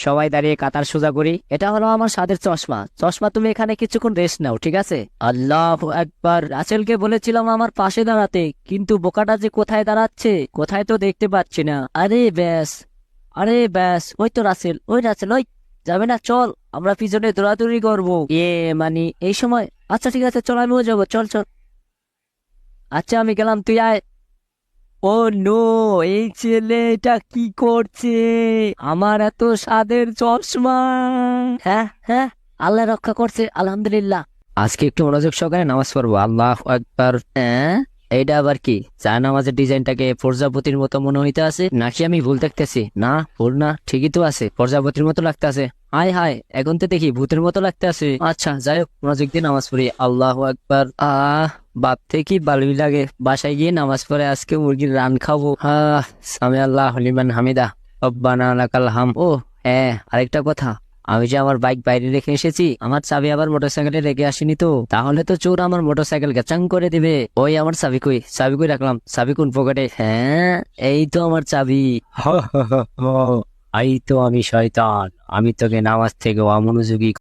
সবাই দাঁড়িয়ে কাতার সোজা করি। এটা হলো আমার স্বাদের চশমা। চশমা, তুমি এখানে কিছুক্ষণ রেস্ট নাও, ঠিক আছে? আল্লাহু আকবার। রাসেলকে বলেছিলাম আমার পাশে দাঁড়াতে, কিন্তু বোকাটা যে কোথায় দাঁড়াচ্ছে, কোথায় তো দেখতে পাচ্ছি না। আরে ব্যাস, ওই তো রাসেল, ওই রাসেল, ওই যাবে না, চল আমরা পিছনে দৌড়াদৌড়ি করবো। মানে এই সময়? আচ্ছা ঠিক আছে, চল আমিও যাবো, চল চল। আচ্ছা আমি গেলাম, তুই আয়। ও নো, এই ছেলেটা কি করছে? আমার এত স্বাদের চশমা! হ্যাঁ হ্যাঁ, আল্লাহ রক্ষা করছে, আলহামদুলিল্লাহ। আজকে একটু মনোযোগ সহকারে নামাজ পড়বো। আল্লাহ আকবার। হ্যাঁ, এইটা আবার কি? চা নামাজের ডিজাইনটাকে প্রজাপতির মতো মনে হইতে আছে, নাকি আমি ভুল দেখতেছি? না, ভুল না, ঠিকই তো আছে, প্রজাপতির মতো লাগতে আছে। হায় হায়, এখন তো দেখি ভূতের মতো লাগতে আছে। আচ্ছা যাই হোক, মনোযোগ দিয়ে নামাজ পড়ি। আল্লাহ আকবার। ভাবতে কি ভালোই লাগে, বাসায় গিয়ে নামাজ পড়ে আজকে মুরগির রান খাবো। সামি আল্লাহ লিমান হামিদা, রব্বানা লাকাল হাম। ও হ্যাঁ, আরেকটা কথা, আমি যে আমার বাইক বাইরে রেখে এসেছি, আমার চাবি আবার মোটরসাইকেলে রেখে আসিনি তো, তাহলে তো চোর আমার মোটরসাইকেল গ্যাচাং করে দিবে। ওই আমার চাবি কই? চাবি কই রাখলাম? চাবি কোন পকেটে? হ্যাঁ, এই তো আমার চাবি। এই তো আমি শয়তান, আমি তোকে নামাজ থেকে অমনোযোগী